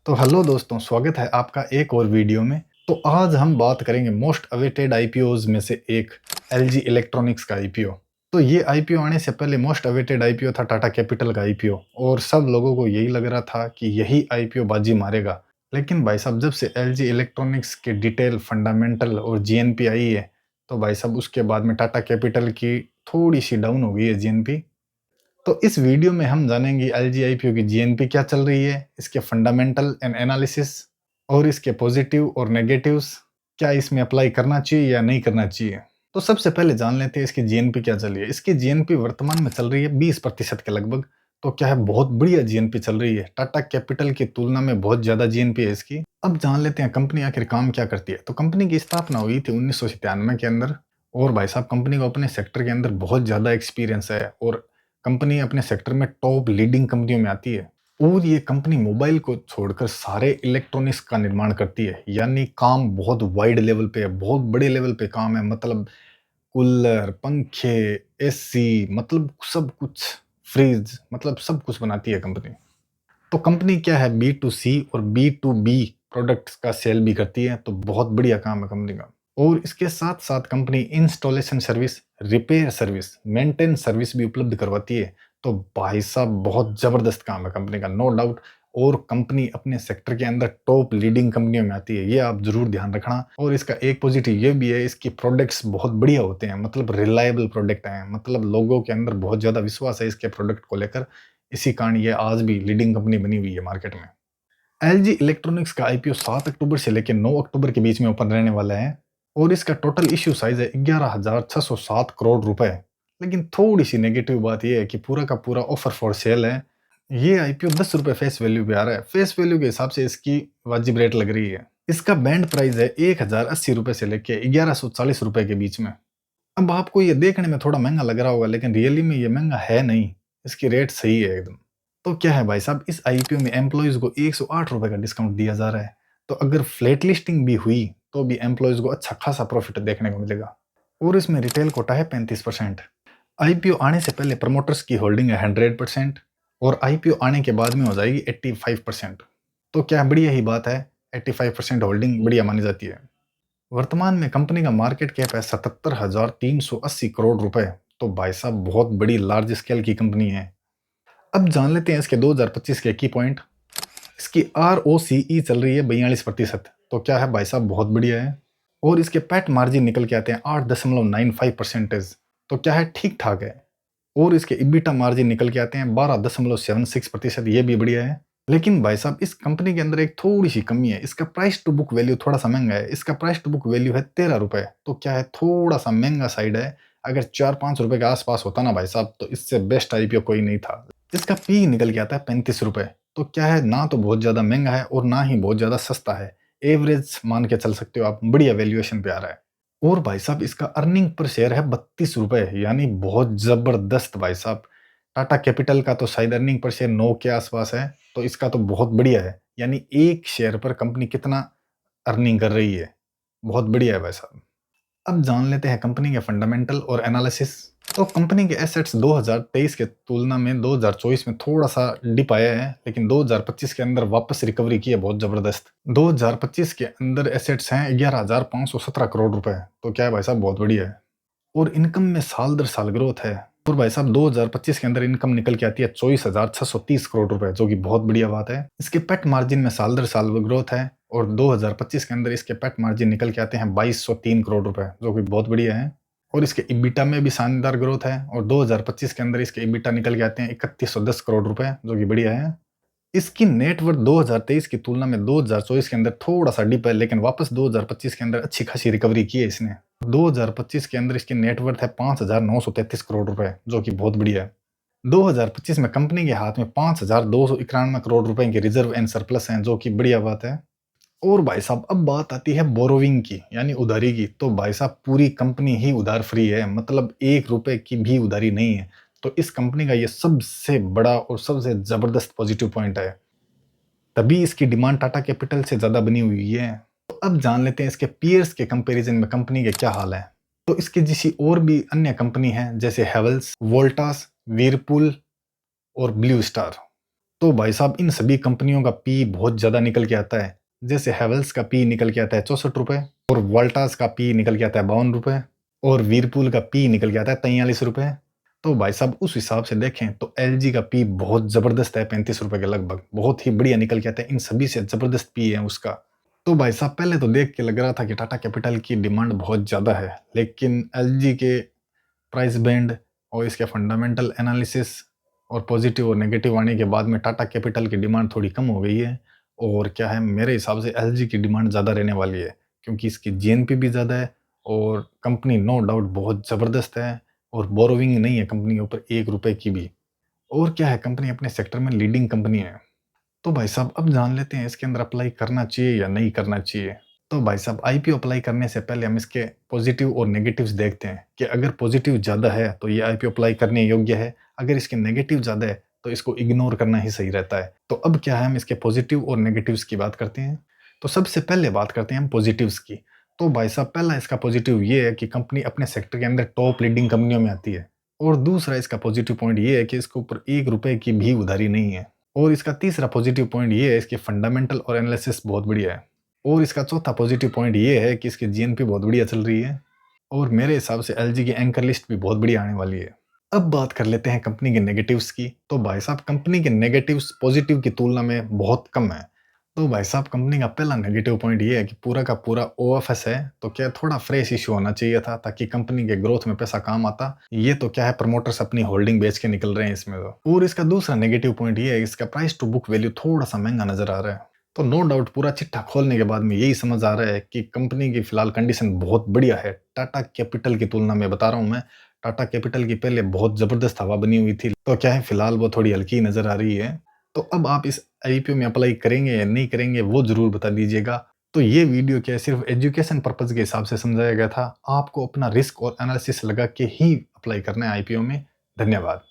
तो हेलो दोस्तों, स्वागत है आपका एक और वीडियो में। तो आज हम बात करेंगे मोस्ट अवेटेड आईपीओज में से एक एलजी इलेक्ट्रॉनिक्स का आईपीओ। तो ये आईपीओ आने से पहले मोस्ट अवेटेड आईपीओ था टाटा कैपिटल का आईपीओ, और सब लोगों को यही लग रहा था कि यही आईपीओ बाजी मारेगा। लेकिन भाई साहब, जब से एलजी इलेक्ट्रॉनिक्स के डिटेल, फंडामेंटल और जीएनपी आई है, तो भाई साहब उसके बाद में टाटा कैपिटल की थोड़ी सी डाउन हो गई है जीएनपी। तो इस वीडियो में हम जानेंगे एलजी आईपीओ की जीएनपी क्या चल रही है, इसके फंडामेंटल एंड एनालिसिस और इसके पॉजिटिव और नेगेटिव्स, क्या इसमें अप्लाई करना चाहिए या नहीं करना चाहिए। तो सबसे पहले जान लेते हैं इसकी जीएनपी क्या चल रही है। इसकी जीएनपी वर्तमान में चल रही है 20% के लगभग। तो क्या है, बहुत बढ़िया जीएनपी चल रही है। टाटा कैपिटल की तुलना में बहुत ज्यादा जीएनपी है इसकी। अब जान लेते हैं कंपनी आखिर काम क्या करती है। तो कंपनी की स्थापना हुई थी 1997 के अंदर। और भाई साहब, कंपनी को अपने सेक्टर के अंदर बहुत ज्यादा एक्सपीरियंस है और कंपनी अपने सेक्टर में टॉप लीडिंग कंपनियों में आती है। और ये कंपनी मोबाइल को छोड़कर सारे इलेक्ट्रॉनिक्स का निर्माण करती है, यानी काम बहुत वाइड लेवल पे है, बहुत बड़े लेवल पे काम है। मतलब कूलर, पंखे, एसी, मतलब सब कुछ, फ्रिज, मतलब सब कुछ बनाती है कंपनी। तो कंपनी क्या है, बी टू सी और बी टू बी प्रोडक्ट्स का सेल भी करती है। तो बहुत बढ़िया काम है कंपनी का। और इसके साथ साथ company installation service, repair service, maintenance service भी उपलब्ध करवाती है। तो भाई साहब, बहुत जबरदस्त काम है कंपनी का, नो डाउट। और कंपनी अपने सेक्टर के अंदर टॉप लीडिंग कंपनियों में आती है, ये आप जरूर ध्यान रखना। और इसका एक पॉजिटिव ये भी है, इसकी प्रोडक्ट्स बहुत बढ़िया होते हैं, मतलब रिलायबल प्रोडक्ट हैं, मतलब लोगों के अंदर बहुत ज्यादा विश्वास है इसके प्रोडक्ट को लेकर। इसी कारण ये आज भी लीडिंग कंपनी बनी हुई है मार्केट में। एलजी इलेक्ट्रॉनिक्स का आईपीओ 7 अक्टूबर से लेकर 9 अक्टूबर के बीच में ओपन रहने वाला है। और इसका टोटल इश्यू साइज है 11,607 करोड़ रुपए। लेकिन थोड़ी सी नेगेटिव बात यह है कि पूरा का पूरा ऑफर फॉर सेल है। ये आईपीओ 10 रुपए फेस वैल्यू पे आ रहा है। फेस वैल्यू के हिसाब से इसकी वाजिब रेट लग रही है। इसका बैंड प्राइस है 1,080 रुपए से लेकर 1,140 रुपए के बीच में। अब आपको ये देखने में थोड़ा महंगा लग रहा होगा, लेकिन रियली में ये महंगा है नहीं। इसकी रेट सही है एकदम। तो क्या है भाई साहब, इस आईपीओ में एम्प्लॉयज को 108 रुपए का डिस्काउंट दिया जा रहा है। तो अगर फ्लैट लिस्टिंग भी हुई तो भी एम्प्लॉयज को अच्छा खासा प्रॉफिट देखने को मिलेगा। और इसमें रिटेल कोटा है 35%। आईपीओ आने से पहले प्रमोटर्स की होल्डिंग है 100%। और आईपीओ आने के बाद में हो जाएगी 85%। तो क्या बढ़िया ही बात है, 85% होल्डिंग बढ़िया मानी जाती है। वर्तमान में कंपनी का मार्केट कैप है 77,380 करोड़ रुपए। तो भाई साहब, बहुत बड़ी लार्ज स्केल की कंपनी है। अब जान लेते हैं इसके 2025 के की पॉइंट। इसकी आर ओ सी ई चल रही है 42%। तो क्या है भाई साहब, बहुत बढ़िया है। और इसके पैट मार्जिन निकल के आते हैं 8.95%। तो क्या है, ठीक ठाक है। और इसके इबिटा मार्जिन निकल के आते हैं 12.76%। ये भी बढ़िया है। लेकिन भाई साहब, इस कंपनी के अंदर एक थोड़ी सी कमी है, इसका प्राइस टू बुक वैल्यू थोड़ा सा महंगा है। इसका प्राइस टू बुक वैल्यू है 13 रुपए। तो क्या है, थोड़ा सा महंगा साइड है। अगर 4-5 रुपए के आसपास होता ना भाई साहब, तो इससे बेस्ट आईपीओ कोई नहीं था। इसका पी निकल के आता है 35 रुपए। तो क्या है, ना तो बहुत ज्यादा महंगा है और ना ही बहुत ज्यादा सस्ता है। एवरेज मान के चल सकते हो आप, बढ़िया वैल्यूएशन पे आ रहा है। और भाई साहब, इसका अर्निंग पर शेयर है 32 रुपए, यानी बहुत जबरदस्त भाई साहब। टाटा कैपिटल का तो शायद अर्निंग पर शेयर 9 के आसपास है। तो इसका तो बहुत बढ़िया है, यानी एक शेयर पर कंपनी कितना अर्निंग कर रही है। बहुत बढ़िया है भाई साहब। अब जान लेते हैं कंपनी के फंडामेंटल और एनालिसिस। तो कंपनी के एसेट्स 2023 के तुलना में 2024 में थोड़ा सा डिप आया है, लेकिन 2025 के अंदर वापस रिकवरी की है बहुत जबरदस्त। 2025 के अंदर एसेट्स हैं 11,517 करोड़ रुपए। तो क्या है भाई साहब, बहुत बढ़िया है। और इनकम में साल दर साल ग्रोथ है। और भाई साहब, 2025 के अंदर इनकम निकल के आती है 24,630 करोड़ रुपए, जो कि बहुत बढ़िया बात है। इसके पेट मार्जिन में साल दर साल ग्रोथ है। और 2025 के अंदर इसके पेट मार्जिन निकल के आते हैं 2203 करोड़ रुपए, जो कि बहुत बढ़िया है। और इसके इबिटा में भी शानदार ग्रोथ है। और 2025 के अंदर इसके इबिटा निकल के आते हैं 3110 करोड़ रुपए, जो कि बढ़िया है। इसकी नेटवर्थ 2023 की तुलना में 2024 के अंदर थोड़ा सा डिप है, लेकिन वापस 2025 के अंदर अच्छी खासी रिकवरी की है इसने। 2025 के अंदर इसकी नेटवर्थ है 5,933 करोड़ रुपए, जो कि बहुत बढ़िया है। 2025 में कंपनी के हाथ में 5,291 करोड़ रुपए की रिजर्व एंड सरप्लस हैं, जो कि बढ़िया बात है। और भाई साहब, अब बात आती है बोरोविंग की, यानी उधारी की। तो भाई साहब, पूरी कंपनी ही उधार फ्री है, मतलब 1 रुपए की भी उधारी नहीं है। तो इस कंपनी का ये सबसे बड़ा और सबसे जबरदस्त पॉजिटिव पॉइंट है। तभी इसकी डिमांड टाटा कैपिटल से ज्यादा बनी हुई है। तो अब जान लेते हैं इसके पीयर्स के कंपैरिजन में कंपनी के क्या हाल है। तो इसके जैसी और भी अन्य कंपनी हैं, जैसे हेवल्स, वोल्टास, व्हीरपूल और ब्लू स्टार। तो भाई साहब इन सभी कंपनियों का पी बहुत ज़्यादा निकल के आता है। जैसे हेवेल्स का पी निकल के आता है 64 रुपए और वोल्टास का पी निकल के आता है 52 रुपए और व्हर्लपूल का पी निकल के आता है 43 रुपए। तो भाई साहब उस हिसाब से देखें तो एलजी का पी बहुत ज़बरदस्त है 35 रुपए के लगभग, बहुत ही बढ़िया निकल के आता है। इन सभी से ज़बरदस्त पी है उसका। तो भाई साहब पहले तो देख के लग रहा था कि टाटा कैपिटल की डिमांड बहुत ज़्यादा है, लेकिन एलजी के प्राइस बैंड और इसके फंडामेंटल एनालिसिस और पॉजिटिव और नेगेटिव आने के बाद में टाटा कैपिटल की डिमांड थोड़ी कम हो गई है। और क्या है, मेरे हिसाब से एलजी की डिमांड ज़्यादा रहने वाली है, क्योंकि इसकी जीएनपी भी ज़्यादा है और कंपनी नो डाउट बहुत ज़बरदस्त है और बोरोविंग नहीं है कंपनी के ऊपर 1 रुपए की भी। और क्या है, कंपनी अपने सेक्टर में लीडिंग कंपनी है। तो भाई साहब अब जान लेते हैं इसके अंदर अप्लाई करना चाहिए या नहीं करना चाहिए। तो भाई साहब आईपीओ अप्लाई करने से पहले हम इसके पॉजिटिव और नेगेटिव्स देखते हैं कि अगर पॉजिटिव ज़्यादा है तो ये आईपीओ अप्लाई करने योग्य है, अगर इसके नेगेटिव ज़्यादा है तो इसको इग्नोर करना ही सही रहता है। तो अब क्या है, हम इसके पॉजिटिव और नेगेटिव्स की बात करते हैं। तो सबसे पहले बात करते हैं हम पॉजिटिव्स की। तो भाई साहब पहला इसका पॉजिटिव ये है कि कंपनी अपने सेक्टर के अंदर टॉप लीडिंग कंपनियों में आती है। और दूसरा इसका पॉजिटिव पॉइंट ये है कि इसके ऊपर 1 रुपए की भी उधारी नहीं है। और इसका तीसरा पॉजिटिव पॉइंट ये है इसकी फंडामेंटल और एनालिसिस बहुत बढ़िया है। और इसका चौथा पॉजिटिव पॉइंट ये है कि इसकी जीएनपी बहुत बढ़िया चल रही है और मेरे हिसाब से एलजी की एंकर लिस्ट भी बहुत बढ़िया आने वाली है। अब बात कर लेते हैं कंपनी के नेगेटिव्स की। तो भाई साहब कंपनी के नेगेटिव्स पॉजिटिव की तुलना में बहुत कम है। तो भाई साहब कंपनी का पहला नेगेटिव पॉइंट ये है कि पूरा का पूरा ओएफएस है, तो क्या थोड़ा फ्रेश इशू होना चाहिए था ताकि कंपनी के ग्रोथ में पैसा काम आता। ये तो क्या है, प्रमोटर्स अपनी होल्डिंग बेच के निकल रहे हैं इसमें तो। और इसका दूसरा नेगेटिव पॉइंट ये है इसका प्राइस टू बुक वैल्यू थोड़ा सा महंगा नजर आ रहा है। तो नो डाउट पूरा चिट्ठा खोलने के बाद में यही समझ आ रहा है कि कंपनी की फिलहाल कंडीशन बहुत बढ़िया है टाटा कैपिटल की तुलना में, बता रहा हूँ मैं। टाटा कैपिटल की पहले बहुत जबरदस्त हवा बनी हुई थी, तो क्या है फिलहाल वो थोड़ी हल्की नजर आ रही है। तो अब आप इस आईपीओ में अप्लाई करेंगे या नहीं करेंगे वो जरूर बता दीजिएगा। तो ये वीडियो क्या है, सिर्फ एजुकेशन पर्पज के हिसाब से समझाया गया था। आपको अपना रिस्क और एनालिसिस लगा के ही अप्लाई करना है आईपीओ में। धन्यवाद।